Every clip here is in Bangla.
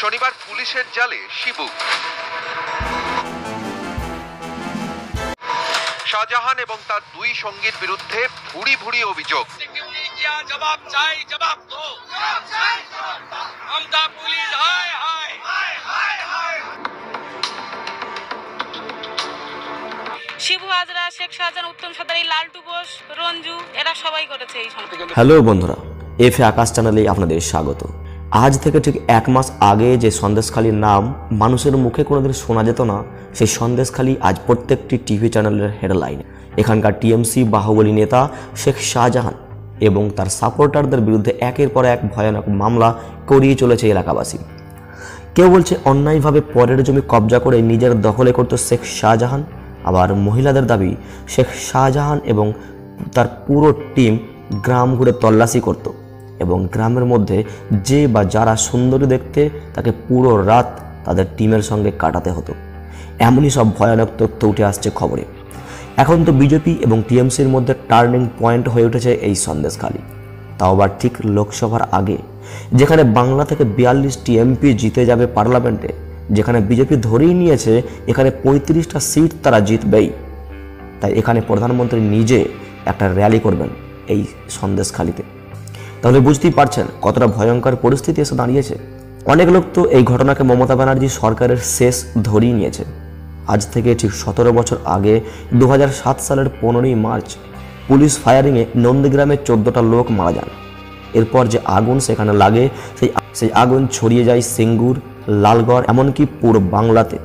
শনিবার পুলিশের জালে শিবু। শাহজাহান এবং তার দুই সঙ্গীর বিরুদ্ধে ভুরি ভুরি অভিযোগ। জবাব চাই, জবাব দো। আমদা পুলিশ হায় হায় হায় হায়। শিবু হাজরা, শেখ শাহজাহান, উত্তম সর্দারি, লালটু বোস, রঞ্জু, এরা সবাই করেছে এই সময়। হ্যালো বন্ধুরা, এফ আকাশ চ্যানেলে আপনাদের স্বাগত। আজ থেকে ঠিক এক মাস আগে যে সন্দেশখালীর নাম মানুষের মুখে কোনোদিন শোনা যেত না, সেই সন্দেশখালী আজ প্রত্যেকটি টিভি চ্যানেলের হেডলাইন। এখানকার টিএমসি বাহুবলী নেতা শেখ শাহজাহান এবং তার সাপোর্টারদের বিরুদ্ধে একের পর এক ভয়ানক মামলা করিয়ে চলেছে এলাকাবাসী। কেউ বলছে অন্যায়ভাবে পরের জমি কবজা করে নিজের দখলে করত শেখ শাহজাহান, আবার মহিলাদের দাবি শেখ শাহজাহান এবং তার পুরো টিম গ্রাম ঘুরে তল্লাশি করত এবং গ্রামের মধ্যে যে বা যারা সুন্দরী দেখতে তাকে পুরো রাত তাদের টিমের সঙ্গে কাটাতে হতো। এমনই সব ভয়ানক তথ্য উঠে আসছে খবরে। এখন তো বিজেপি এবং টিএমসির মধ্যে টার্নিং পয়েন্ট হয়ে উঠেছে এই সন্দেশখালী, তাও আবার ঠিক লোকসভার আগে, যেখানে বাংলা থেকে 42টি এমপি জিতে যাবে পার্লামেন্টে, যেখানে বিজেপি ধরেই নিয়েছে এখানে 35টা সিট তারা জিতবেই। তাই এখানে প্রধানমন্ত্রী নিজে একটা র্যালি করবেন এই সন্দেশখালীতে। তাহলে বুঝতেই পারছেন কতটা ভয়ঙ্কর পরিস্থিতি এসে দাঁড়িয়েছে। অনেক লোক তো এই ঘটনাকে মমতা ব্যানার্জি সরকারের শেষ ধরেই নিয়েছে। আজ থেকে ঠিক 17 বছর আগে 2007 সালের 15ই মার্চ পুলিশ ফায়ারিংয়ে নন্দীগ্রামে 14টা লোক মারা যান। এরপর যে আগুন সেখানে লাগে, সেই আগুন ছড়িয়ে যায় সিঙ্গুর, লালগড়, এমনকি পুরো বাংলাতে।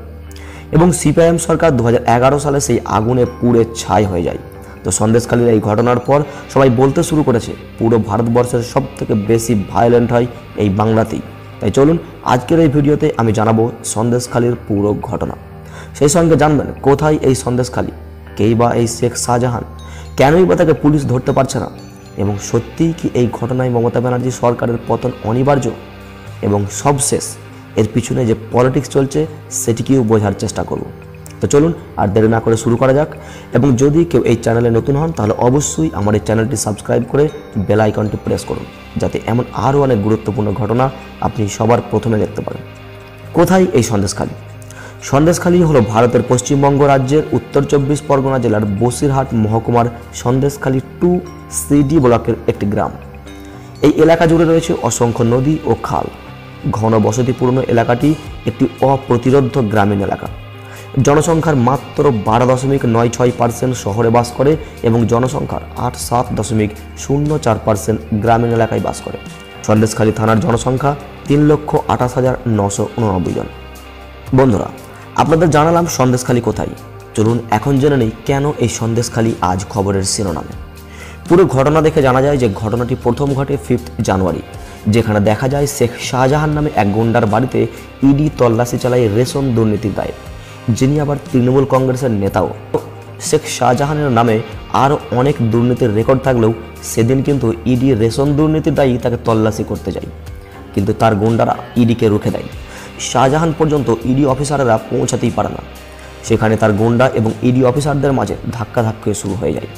এবং সিপিআইএম সরকার 2011 সালে সেই আগুনে পুড়ে ছাই হয়ে যায়। তো সন্দেশখালীর এই ঘটনার পর সবাই বলতে শুরু করেছে পুরো ভারতবর্ষের সব থেকে বেশি ভায়োলেন্ট হয় এই বাংলাতেই। তাই চলুন আজকের এই ভিডিওতে আমি জানাবো সন্দেশখালীর পুরো ঘটনা। সেই সঙ্গে জানবেন কোথায় এই সন্দেশখালী, কেই বা এই শেখ শাহজাহান, কেনই বা তাকে পুলিশ ধরতে পারছে না, এবং সত্যিই কি এই ঘটনায় মমতা ব্যানার্জি সরকারের পতন অনিবার্য, এবং সবশেষ এর পিছনে যে পলিটিক্স চলছে সেটিকেও বোঝার চেষ্টা করব। তো চলুন আর দেরি না করে শুরু করা যাক। এবং যদি কেউ এই চ্যানেলে নতুন হন তাহলে অবশ্যই আমার এই চ্যানেলটি সাবস্ক্রাইব করে বেল আইকনটি প্রেস করুন, যাতে এমন আরও অনেক গুরুত্বপূর্ণ ঘটনা আপনি সবার প্রথমে দেখতে পারেন। কোথায় এই সন্দেশখালী? সন্দেশখালী হলো ভারতের পশ্চিমবঙ্গ রাজ্যের উত্তর 24 পরগনা জেলার বসিরহাট মহকুমার সন্দেশখালী 2 সিডি ব্লকের একটি গ্রাম। এই এলাকা জুড়ে রয়েছে অসংখ্য নদী ও খাল। ঘন বসতিপূর্ণ এলাকাটি একটি অপ্রতিরোধ্য গ্রামীণ এলাকা। জনসংখ্যার মাত্র 12.96% শহরে বাস করে এবং জনসংখ্যার 87.04% গ্রামীণ এলাকায় বাস করে। সন্দেশখালী থানার জনসংখ্যা 3,28,989 জন। বন্ধুরা, আপনাদের জানালাম সন্দেশখালী কোথায়। চলুন এখন জেনে নেই কেন এই সন্দেশখালী আজ খবরের শিরোনামে। পুরো ঘটনা দেখে জানা যায় যে ঘটনাটি প্রথম ঘটে 5 জানুয়ারি, যেখানে দেখা যায় শেখ শাহজাহান নামে এক গুন্ডার বাড়িতে ইডি তল্লাশি চালায় রেশন দুর্নীতির দায়ে, যিনি আবার তৃণমূল কংগ্রেসের নেতাও। শেখ শাহজাহানের নামে আরও অনেক দুর্নীতির রেকর্ড থাকলেও সেদিন কিন্তু ইডি রেশন দুর্নীতির দায়ী তাকে তল্লাশি করতে যায়, কিন্তু তার গুন্ডারা ইডিকে রুখে দেয়। শাহজাহান পর্যন্ত ইডি অফিসাররা পৌঁছাতেই পারে না। সেখানে তার গুন্ডা এবং ইডি অফিসারদের মাঝে ধাক্কাধাক্কি শুরু হয়ে যায়।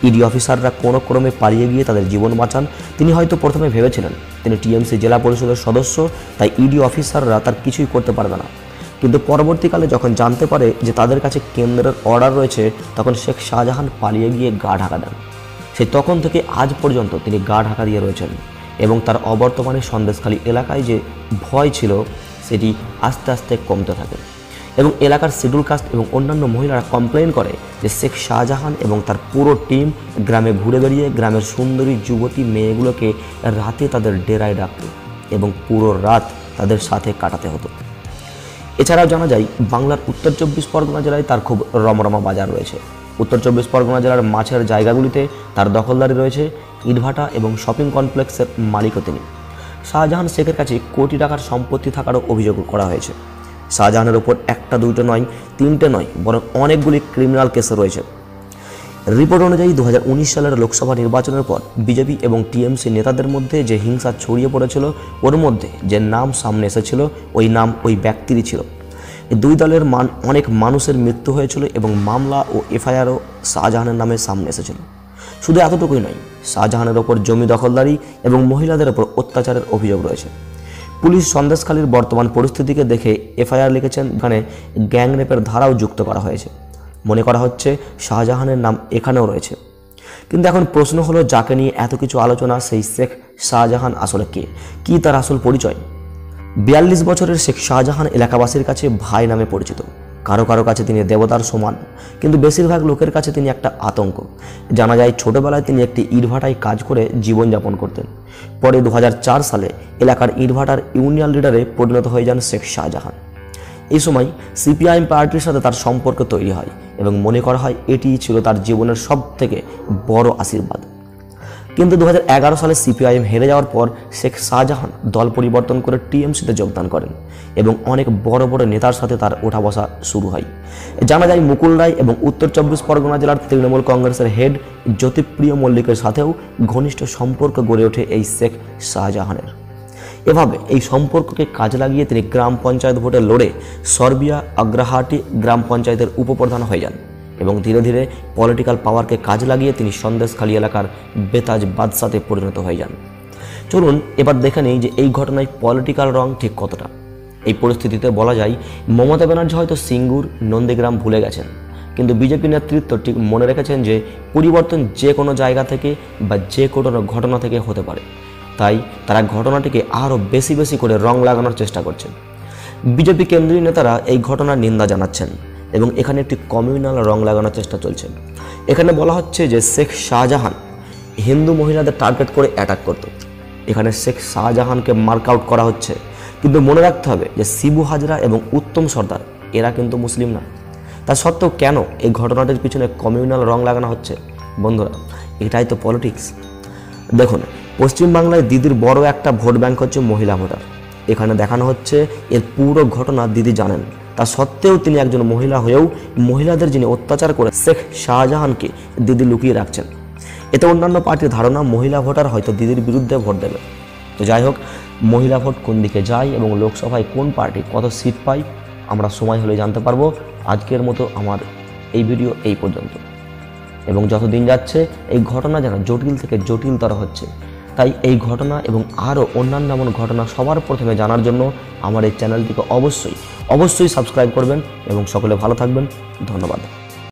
ইডি অফিসাররা কোনো ক্রমে পালিয়ে গিয়ে তাদের জীবন বাঁচান। তিনি হয়তো প্রথমে ভেবেছিলেন তিনি টিএমসি জেলা পরিষদের সদস্য, তাই ইডি অফিসাররা তার কিছুই করতে পারবে না। কিন্তু পরবর্তীকালে যখন জানতে পারে যে তাদের কাছে কেন্দ্রের অর্ডার রয়েছে, তখন শেখ শাহজাহান পালিয়ে গিয়ে গা ঢাকা দেন। সেই তখন থেকে আজ পর্যন্ত তিনি গা ঢাকা দিয়ে রয়েছেন এবং তার অবর্তমানে সন্দেশখালী এলাকায় যে ভয় ছিল সেটি আস্তে আস্তে কমতে থাকে। এবং এলাকার শিডিউল কাস্ট এবং অন্যান্য মহিলারা কমপ্লেন করে যে শেখ শাহজাহান এবং তার পুরো টিম গ্রামে ঘুরে বেড়িয়ে গ্রামের সুন্দরী যুবতী মেয়েগুলোকে রাতে তাদের ডেরায় ডাকত এবং পুরো রাত তাদের সাথে কাটাতে হতো। এছাড়াও জানা যায় বাংলার উত্তর 24 পরগনা জেলায় তার খুব রমরমা বাজার রয়েছে। উত্তর 24 পরগনা জেলার মাছের জায়গাগুলিতে তার দখলদারি রয়েছে। ইটভাটা এবং শপিং কমপ্লেক্সের মালিকও তিনি। শাহজাহান শেখের কাছে কোটি টাকার সম্পত্তি থাকারও অভিযোগ করা হয়েছে। শাহজাহানের ওপর একটা দুইটা নয়, তিনটে নয়, বরং অনেকগুলি ক্রিমিনাল কেসও রয়েছে। রিপোর্ট অনুযায়ী 2019 সালের লোকসভা নির্বাচনের পর বিজেপি এবং টিএমসি নেতাদের মধ্যে যে হিংসা ছড়িয়ে পড়েছিল, ওর মধ্যে যে নাম সামনে এসেছিল ওই নাম ওই ব্যক্তিরই ছিল। এই দুই দলের অনেক মানুষের মৃত্যু হয়েছিল এবং মামলা ও এফআইআরও শাহজাহানের নামে সামনে এসেছিল। শুধু এতটুকুই নয়, শাহজাহানের ওপর জমি দখলদারি এবং মহিলাদের ওপর অত্যাচারের অভিযোগ রয়েছে। পুলিশ সন্দেশখালীর বর্তমান পরিস্থিতিকে দেখে এফআইআর লিখেছেন, এখানে গ্যাংরেপের ধারাও যুক্ত করা হয়েছে। মনে করা হচ্ছে শাহজাহানের নাম এখানেও রয়েছে। কিন্তু এখন প্রশ্ন হলো, যাকে নিয়ে এত কিছু আলোচনা, সেই শেখ শাহজাহান আসলে কে, কি তার আসল পরিচয়? 42 বছরের শেখ শাহজাহান এলাকাবাসীর কাছে ভাই নামে পরিচিত। কারো কারো কাছে তিনি দেবতার সমান, কিন্তু বেশিরভাগ লোকের কাছে তিনি একটা আতঙ্ক। জানা যায় ছোটবেলায় তিনি একটি ইটভাটায় কাজ করে জীবনযাপন করতেন। পরে 2004 সালে এলাকার ইটভাটার ইউনিয়ন লিডারে পরিণত হয়ে যান শেখ শাহজাহান। এই সময় সিপিআইএম পার্টির সাথে তার সম্পর্ক তৈরি হয় এবং মনে করা হয় এটিই ছিল তার জীবনের সব থেকে বড় আশীর্বাদ। কিন্তু 2011 সালে সিপিআইএম হেরে যাওয়ার পর শেখ শাহজাহান দল পরিবর্তন করে টিএমসিতে যোগদান করেন এবং অনেক বড় বড় নেতার সাথে তার ওঠা বসা শুরু হয়। জানা যায় মুকুল রায় এবং উত্তর 24 পরগনা জেলার তৃণমূল কংগ্রেসের হেড জ্যোতিপ্রিয় মল্লিকের সাথেও ঘনিষ্ঠ সম্পর্ক গড়ে ওঠে এই শেখ শাহজাহানের। এভাবে এই সম্পর্ককে কাজে লাগিয়ে তিনি গ্রাম পঞ্চায়েত ভোটে লড়ে সরবিয়া আগ্রাহাটি গ্রাম পঞ্চায়েতের উপপ্রধান হয়ে যান এবং ধীরে ধীরে পলিটিক্যাল পাওয়ারকে কাজে লাগিয়ে তিনি সন্দেশখালী এলাকার বেতাজ বাদশাতে পরিণত হয়ে যান। চলুন এবার দেখে নেই যে এই ঘটনায় পলিটিক্যাল রং ঠিক কতটা। এই পরিস্থিতিতে বলা যায় মমতা ব্যানার্জি হয়তো সিঙ্গুর, নন্দীগ্রাম ভুলে গেছেন, কিন্তু বিজেপি নেতৃত্ব ঠিক মনে রেখেছেন যে পরিবর্তন যে কোনো জায়গা থেকে বা যে কোনো ঘটনা থেকে হতে পারে। তাই তারা ঘটনাটিকে আরও বেশি বেশি করে রং লাগানোর চেষ্টা করছেন। বিজেপি কেন্দ্রীয় নেতারা এই ঘটনার নিন্দা জানাচ্ছেন এবং এখানে একটি কমিউনাল রং লাগানোর চেষ্টা চলছে। এখানে বলা হচ্ছে যে শেখ শাহজাহান হিন্দু মহিলাদের টার্গেট করে অ্যাটাক করত। এখানে শেখ শাহজাহানকে মার্ক আউট করা হচ্ছে, কিন্তু মনে রাখতে হবে যে শিবু হাজরা এবং উত্তম সর্দার এরা কিন্তু মুসলিম না। তা সত্ত্বেও কেন এই ঘটনাটির পিছনে কমিউনাল রং লাগানো হচ্ছে? বন্ধুরা, এটাই তো পলিটিক্স। দেখুন, পশ্চিমবাংলায় দিদির বড় একটা ভোট ব্যাংক হচ্ছে মহিলা ভোটার। এখানে দেখানো হচ্ছে এর পুরো ঘটনা দিদি জানেন, তা সত্ত্বেও তিনি একজন মহিলা হয়েও মহিলাদের যিনি অত্যাচার করে শেখ শাহজাহানকে দিদি লুকিয়ে রাখছেন। এতে অন্যান্য পার্টির ধারণা মহিলা ভোটার হয়তো দিদির বিরুদ্ধে ভোট দেবে। তো যাই হোক, মহিলা ভোট কোন দিকে যায় এবং লোকসভায় কোন পার্টি কত সিট পায় আমরা সময় হলে জানতে পারবো। আজকের মতো আমার এই ভিডিও এই পর্যন্ত, এবং যত দিন যাচ্ছে এই ঘটনা যেন জটিল থেকে জটিলতর হচ্ছে। তাই এই ঘটনা এবং আরও অন্যান্য এমন ঘটনা সবার প্রথমে জানার জন্য আমার এই চ্যানেলটিকে অবশ্যই সাবস্ক্রাইব করবেন এবং সকলে ভালো থাকবেন। ধন্যবাদ।